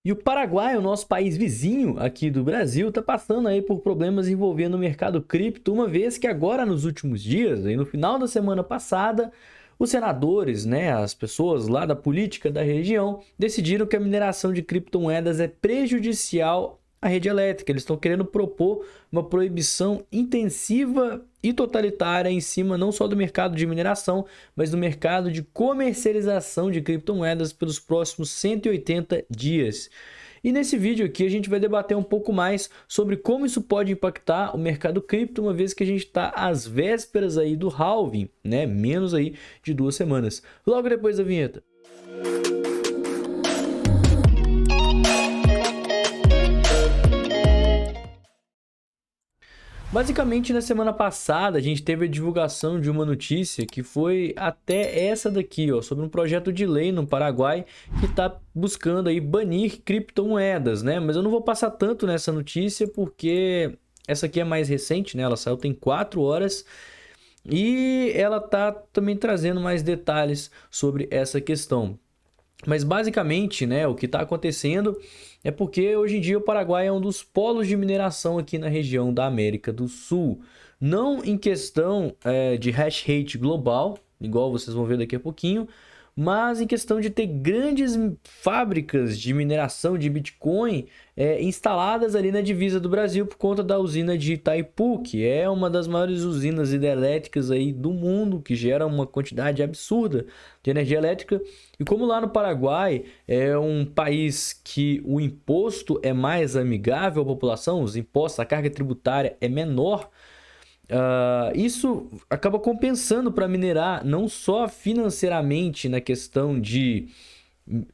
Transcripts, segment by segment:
E o Paraguai, o nosso país vizinho aqui do Brasil, está passando aí por problemas envolvendo o mercado cripto, uma vez que agora nos últimos dias, aí no final da semana passada, os senadores, né, as pessoas lá da política da região, decidiram que a mineração de criptomoedas é prejudicial à rede elétrica. Eles estão querendo propor uma proibição intensiva e totalitária em cima não só do mercado de mineração, mas do mercado de comercialização de criptomoedas pelos próximos 180 dias. E nesse vídeo aqui a gente vai debater um pouco mais sobre como isso pode impactar o mercado cripto, uma vez que a gente está às vésperas aí do halving, né? Menos aí de 2 semanas. Logo depois da vinheta. Basicamente, na semana passada, a gente teve a divulgação de uma notícia que foi até essa daqui, ó, sobre um projeto de lei no Paraguai que está buscando aí banir criptomoedas, né? Mas eu não vou passar tanto nessa notícia porque essa aqui é mais recente, né? Ela saiu tem 4 horas e ela tá também trazendo mais detalhes sobre essa questão. Mas basicamente, né, o que está acontecendo é porque hoje em dia o Paraguai é um dos polos de mineração aqui na região da América do Sul. Não em questão de hash rate global, igual vocês vão ver daqui a pouquinho, mas em questão de ter grandes fábricas de mineração de Bitcoin instaladas ali na divisa do Brasil por conta da usina de Itaipu, que é uma das maiores usinas hidrelétricas aí do mundo, que gera uma quantidade absurda de energia elétrica. E como lá no Paraguai é um país que o imposto é mais amigável à população, os impostos, a carga tributária é menor, isso acaba compensando para minerar não só financeiramente na questão de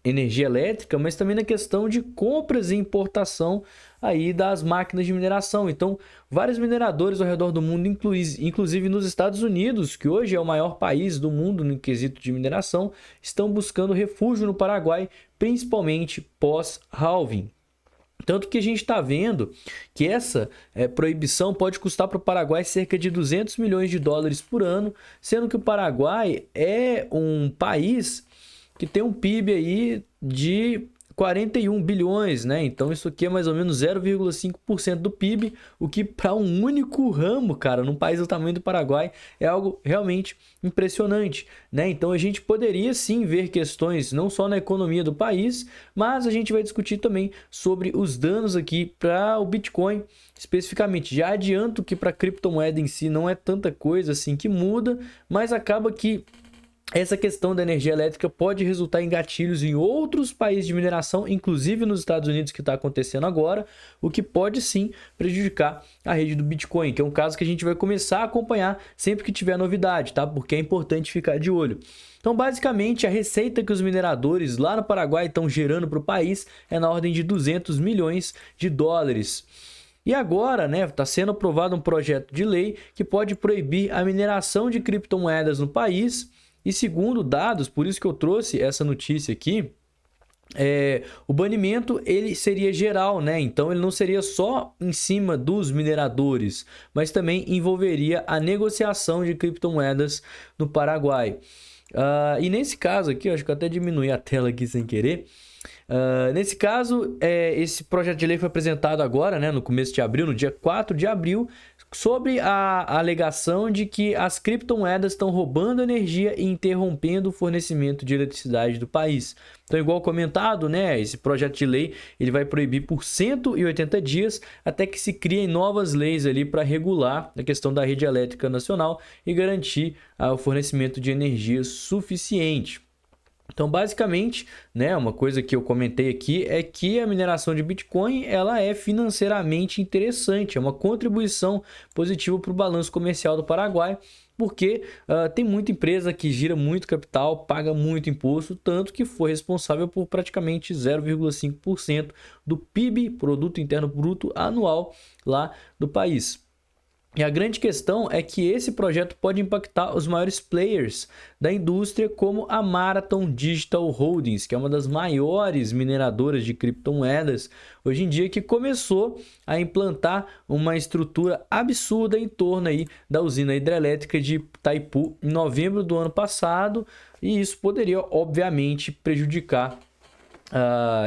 energia elétrica, mas também na questão de compras e importação aí das máquinas de mineração. Então, vários mineradores ao redor do mundo, inclusive nos Estados Unidos, que hoje é o maior país do mundo no quesito de mineração, estão buscando refúgio no Paraguai, principalmente pós-halving. Tanto que a gente está vendo que essa proibição pode custar para o Paraguai cerca de 200 milhões de dólares por ano, sendo que o Paraguai é um país que tem um PIB aí de 41 bilhões, né? Então isso aqui é mais ou menos 0,5% do PIB, o que para um único ramo, cara, num país do tamanho do Paraguai, é algo realmente impressionante, né? Então a gente poderia sim ver questões não só na economia do país, mas a gente vai discutir também sobre os danos aqui para o Bitcoin especificamente. Já adianto que para a criptomoeda em si não é tanta coisa assim que muda, mas acaba que essa questão da energia elétrica pode resultar em gatilhos em outros países de mineração, inclusive nos Estados Unidos, que está acontecendo agora, o que pode sim prejudicar a rede do Bitcoin, que é um caso que a gente vai começar a acompanhar sempre que tiver novidade, tá? Porque é importante ficar de olho. Então, basicamente, a receita que os mineradores lá no Paraguai estão gerando para o país é na ordem de 200 milhões de dólares. E agora, né, está sendo aprovado um projeto de lei que pode proibir a mineração de criptomoedas no país. E segundo dados, por isso que eu trouxe essa notícia aqui, o banimento ele seria geral, né? Então ele não seria só em cima dos mineradores, mas também envolveria a negociação de criptomoedas no Paraguai. E nesse caso aqui, eu acho que eu até diminui a tela aqui sem querer. Nesse caso, esse projeto de lei foi apresentado agora, né, no começo de abril, no dia 4 de abril, sobre a alegação de que as criptomoedas estão roubando energia e interrompendo o fornecimento de eletricidade do país. Então, igual comentado, né, esse projeto de lei ele vai proibir por 180 dias até que se criem novas leis ali para regular a questão da rede elétrica nacional e garantir o fornecimento de energia suficiente. Então, basicamente, né, uma coisa que eu comentei aqui é que a mineração de Bitcoin ela é financeiramente interessante, é uma contribuição positiva para o balanço comercial do Paraguai, porque tem muita empresa que gira muito capital, paga muito imposto, tanto que foi responsável por praticamente 0,5% do PIB, Produto Interno Bruto Anual, lá do país. E a grande questão é que esse projeto pode impactar os maiores players da indústria, como a Marathon Digital Holdings, que é uma das maiores mineradoras de criptomoedas hoje em dia, que começou a implantar uma estrutura absurda em torno aí da usina hidrelétrica de Itaipu em novembro do ano passado, e isso poderia, obviamente, prejudicar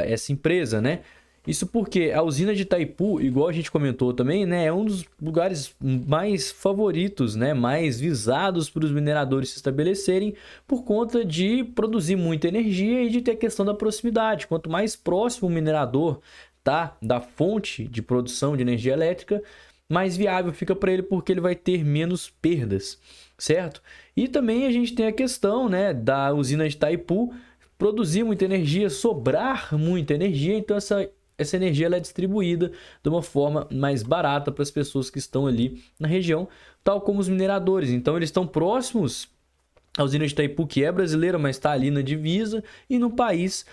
essa empresa, né? Isso porque a usina de Itaipu, igual a gente comentou também, né, é um dos lugares mais favoritos, né, mais visados para os mineradores se estabelecerem por conta de produzir muita energia e de ter a questão da proximidade. Quanto mais próximo o minerador tá da fonte de produção de energia elétrica, mais viável fica para ele porque ele vai ter menos perdas, certo? E também a gente tem a questão, né, da usina de Itaipu produzir muita energia, sobrar muita energia, então essa energia ela é distribuída de uma forma mais barata para as pessoas que estão ali na região, tal como os mineradores. Então, eles estão próximos à usina de Itaipu, que é brasileira, mas está ali na divisa, e no país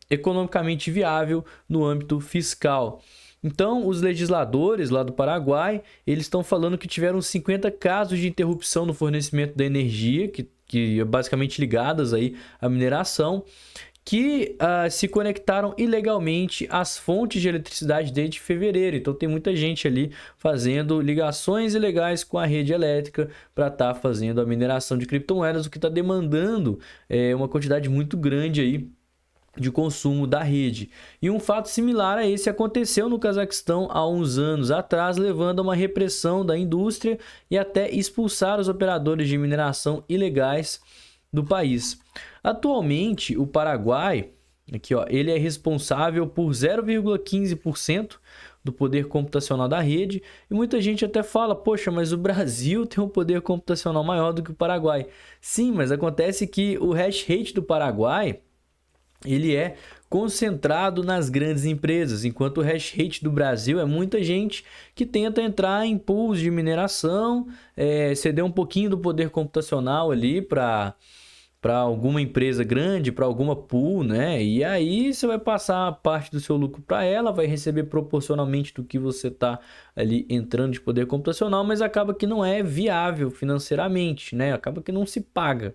economicamente viável no âmbito fiscal. Então, os legisladores lá do Paraguai, eles estão falando que tiveram 50 casos de interrupção no fornecimento da energia, que é basicamente ligadas aí à mineração, que se conectaram ilegalmente às fontes de eletricidade desde fevereiro. Então tem muita gente ali fazendo ligações ilegais com a rede elétrica para estar fazendo a mineração de criptomoedas, o que está demandando uma quantidade muito grande aí de consumo da rede. E um fato similar a esse aconteceu no Cazaquistão há uns anos atrás, levando a uma repressão da indústria e até expulsar os operadores de mineração ilegais do país. Atualmente, o Paraguai, aqui, ó, ele é responsável por 0,15% do poder computacional da rede, e muita gente até fala, poxa, mas o Brasil tem um poder computacional maior do que o Paraguai. Sim, mas acontece que o hash rate do Paraguai, ele é concentrado nas grandes empresas, enquanto o hash rate do Brasil é muita gente que tenta entrar em pools de mineração, ceder um pouquinho do poder computacional ali para alguma empresa grande, para alguma pool, né? E aí você vai passar parte do seu lucro para ela, vai receber proporcionalmente do que você está ali entrando de poder computacional, mas acaba que não é viável financeiramente, né? Acaba que não se paga.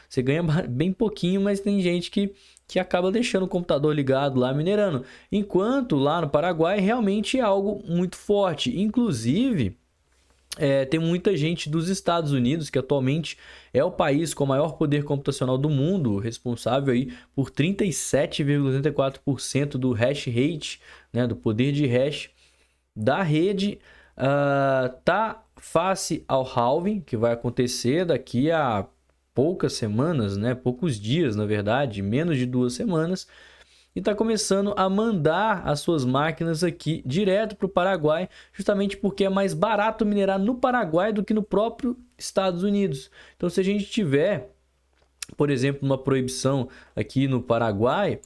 Você ganha bem pouquinho, mas tem gente que acaba deixando o computador ligado lá minerando. Enquanto lá no Paraguai realmente é algo muito forte. Inclusive, tem muita gente dos Estados Unidos, que atualmente é o país com o maior poder computacional do mundo, responsável aí por 37,84% do hash rate, né, do poder de hash da rede, tá face ao halving, que vai acontecer daqui a poucas semanas, né, poucos dias, na verdade, menos de 2 semanas, e está começando a mandar as suas máquinas aqui direto para o Paraguai, justamente porque é mais barato minerar no Paraguai do que no próprio Estados Unidos. Então, se a gente tiver, por exemplo, uma proibição aqui no Paraguai,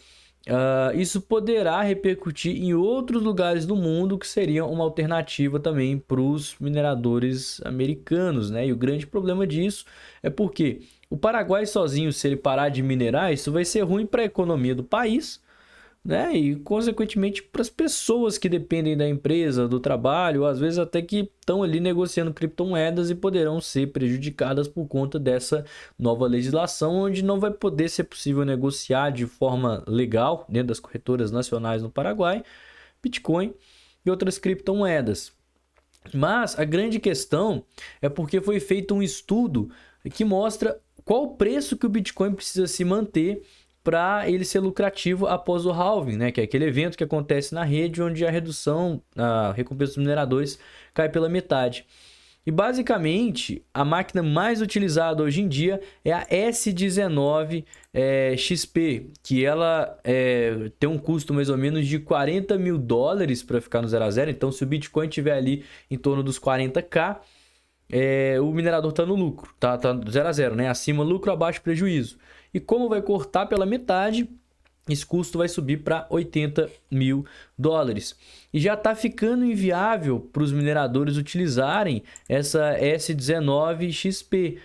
isso poderá repercutir em outros lugares do mundo, que seria uma alternativa também para os mineradores americanos, né? E o grande problema disso é porque o Paraguai sozinho, se ele parar de minerar, isso vai ser ruim para a economia do país, né? E consequentemente para as pessoas que dependem da empresa, do trabalho, às vezes até que estão ali negociando criptomoedas e poderão ser prejudicadas por conta dessa nova legislação, onde não vai poder ser possível negociar de forma legal dentro das corretoras nacionais no Paraguai, Bitcoin e outras criptomoedas. Mas a grande questão é porque foi feito um estudo que mostra qual o preço que o Bitcoin precisa se manter para ele ser lucrativo após o halving, né? Que é aquele evento que acontece na rede onde a recompensa dos mineradores cai pela metade. E basicamente, a máquina mais utilizada hoje em dia é a S19 XP, que ela tem um custo mais ou menos de $40 mil para ficar no 0 a 0. Então, se o Bitcoin estiver ali em torno dos 40k, o minerador está no lucro, tá 0 a 0, né? Acima lucro, abaixo prejuízo. E como vai cortar pela metade, esse custo vai subir para $80 mil. E já está ficando inviável para os mineradores utilizarem essa S19 XP.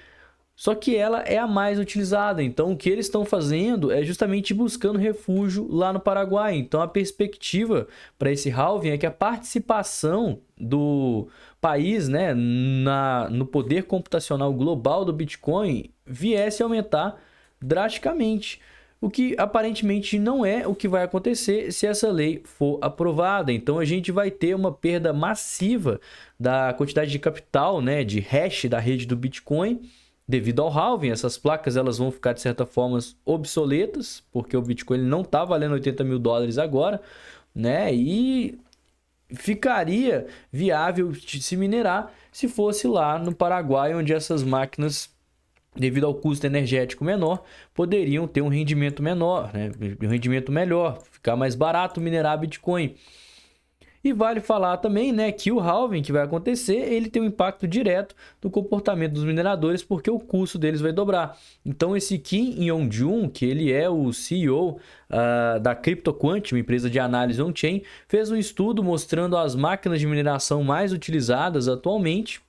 Só que ela é a mais utilizada. Então, o que eles estão fazendo é justamente buscando refúgio lá no Paraguai. Então, a perspectiva para esse halving é que a participação do país, né, no poder computacional global do Bitcoin viesse a aumentar drasticamente, o que aparentemente não é o que vai acontecer se essa lei for aprovada. Então a gente vai ter uma perda massiva da quantidade de capital, né, de hash da rede do Bitcoin, devido ao halving, essas placas elas vão ficar de certa forma obsoletas, porque o Bitcoin ele não está valendo 80 mil dólares agora, né? E ficaria viável de se minerar se fosse lá no Paraguai, onde essas máquinas, devido ao custo energético menor, poderiam ter um rendimento menor, né? Um rendimento melhor, ficar mais barato minerar Bitcoin. E vale falar também, né, que o halving que vai acontecer, ele tem um impacto direto no comportamento dos mineradores, porque o custo deles vai dobrar. Então esse Kim Yong-jun, que ele é o CEO da CryptoQuant, uma empresa de análise on-chain, fez um estudo mostrando as máquinas de mineração mais utilizadas atualmente.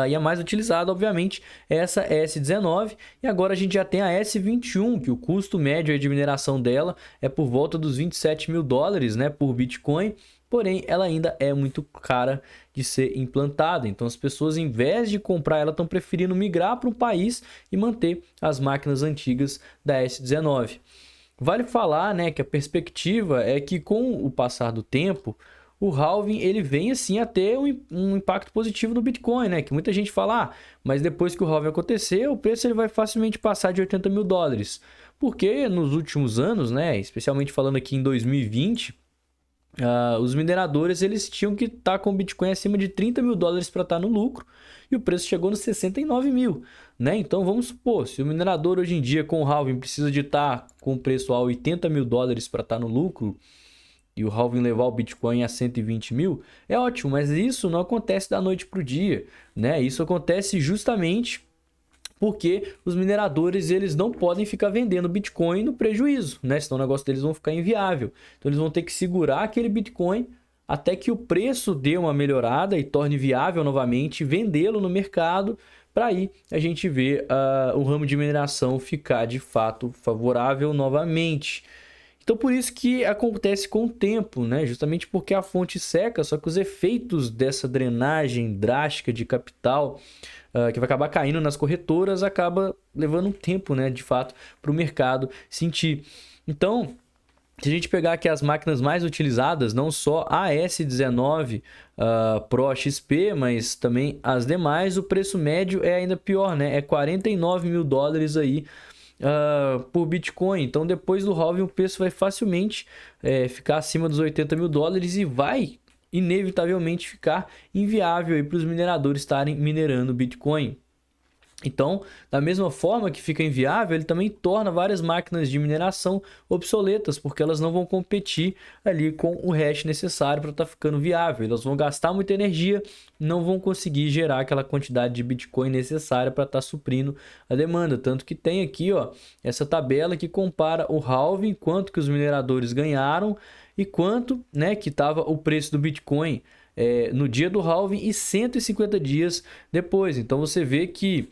E a mais utilizada, obviamente, é essa S19. E agora a gente já tem a S21, que o custo médio de mineração dela é por volta dos 27 mil dólares, né, por Bitcoin. Porém, ela ainda é muito cara de ser implantada. Então, as pessoas, em vez de comprar, ela estão preferindo migrar para um país e manter as máquinas antigas da S19. Vale falar, né, que a perspectiva é que, com o passar do tempo, o halving ele vem assim a ter um impacto positivo no Bitcoin, né? Que muita gente fala, mas depois que o halving acontecer, o preço ele vai facilmente passar de 80 mil dólares. Porque nos últimos anos, né, especialmente falando aqui em 2020, os mineradores eles tinham que estar com o Bitcoin acima de 30 mil dólares para estar no lucro, e o preço chegou nos 69 mil, né? Então vamos supor, se o minerador hoje em dia com o halving precisa de estar com o preço a 80 mil dólares para estar no lucro, e o halving levar o Bitcoin a 120 mil, é ótimo, mas isso não acontece da noite para o dia, né? Isso acontece justamente porque os mineradores eles não podem ficar vendendo Bitcoin no prejuízo, né? Senão o negócio deles vão ficar inviável. Então eles vão ter que segurar aquele Bitcoin até que o preço dê uma melhorada e torne viável novamente vendê-lo no mercado, para aí a gente ver o ramo de mineração ficar de fato favorável novamente. Então por isso que acontece com o tempo, né? Justamente porque a fonte seca, só que os efeitos dessa drenagem drástica de capital que vai acabar caindo nas corretoras, acaba levando um tempo, né, de fato, para o mercado sentir. Então, se a gente pegar aqui as máquinas mais utilizadas, não só a S19 Pro XP, mas também as demais, o preço médio é ainda pior, né? É 49 mil dólares aí por Bitcoin. Então, depois do halving, o preço vai facilmente ficar acima dos 80 mil dólares e vai inevitavelmente ficar inviável para os mineradores estarem minerando Bitcoin. Então, da mesma forma que fica inviável, ele também torna várias máquinas de mineração obsoletas, porque elas não vão competir ali com o hash necessário para estar ficando viável. Elas vão gastar muita energia, não vão conseguir gerar aquela quantidade de Bitcoin necessária para estar suprindo a demanda. Tanto que tem aqui, ó, essa tabela que compara o halving, quanto que os mineradores ganharam e quanto, né, que estava o preço do Bitcoin no dia do halving e 150 dias depois. Então você vê que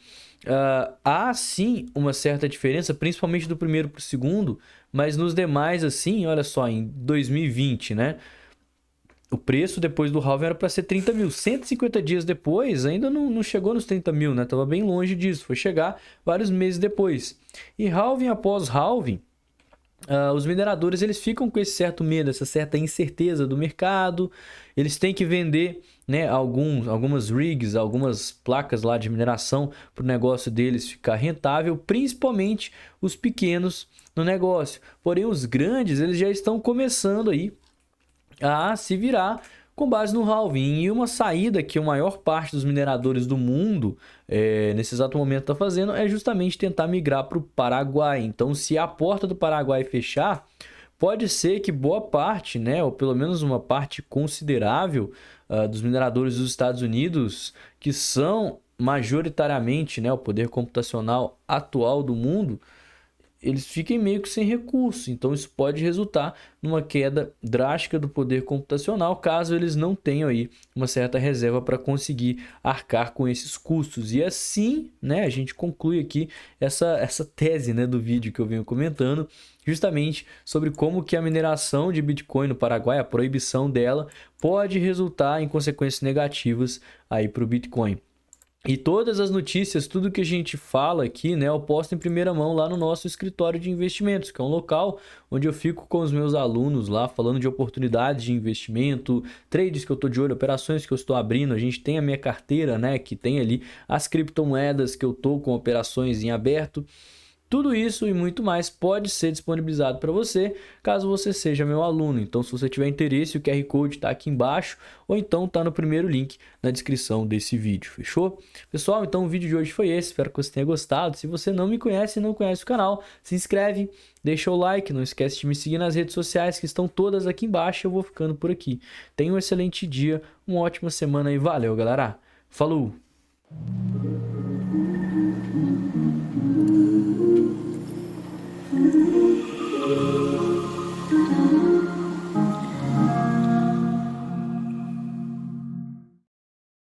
há sim uma certa diferença, principalmente do primeiro para o segundo, mas nos demais, assim, olha só, em 2020, né? O preço depois do halving era para ser 30 mil. 150 dias depois, ainda não chegou nos 30 mil, né? Tava bem longe disso. Foi chegar vários meses depois. E halving após halving, os mineradores eles ficam com esse certo medo, essa certa incerteza do mercado. Eles têm que vender, né, algumas rigs, algumas placas lá de mineração para o negócio deles ficar rentável, principalmente os pequenos no negócio. Porém, os grandes eles já estão começando aí a se virar com base no halving. E uma saída que a maior parte dos mineradores do mundo, nesse exato momento, está fazendo é justamente tentar migrar para o Paraguai. Então, se a porta do Paraguai fechar, pode ser que boa parte, né, ou pelo menos uma parte considerável dos mineradores dos Estados Unidos, que são majoritariamente, né, o poder computacional atual do mundo, eles fiquem meio que sem recurso. Então isso pode resultar numa queda drástica do poder computacional, caso eles não tenham aí uma certa reserva para conseguir arcar com esses custos. E assim, né, a gente conclui aqui essa tese, né, do vídeo que eu venho comentando, justamente sobre como que a mineração de Bitcoin no Paraguai, a proibição dela, pode resultar em consequências negativas aí para o Bitcoin. E todas as notícias, tudo que a gente fala aqui, né, eu posto em primeira mão lá no nosso escritório de investimentos, que é um local onde eu fico com os meus alunos lá, falando de oportunidades de investimento, trades que eu estou de olho, operações que eu estou abrindo. A gente tem a minha carteira, né, que tem ali as criptomoedas que eu estou com operações em aberto. Tudo isso e muito mais pode ser disponibilizado para você, caso você seja meu aluno. Então, se você tiver interesse, o QR Code está aqui embaixo, ou então está no primeiro link na descrição desse vídeo, fechou? Pessoal, então o vídeo de hoje foi esse, espero que você tenha gostado. Se você não me conhece e não conhece o canal, se inscreve, deixa o like, não esquece de me seguir nas redes sociais que estão todas aqui embaixo. Eu vou ficando por aqui. Tenha um excelente dia, uma ótima semana e valeu, galera! Falou!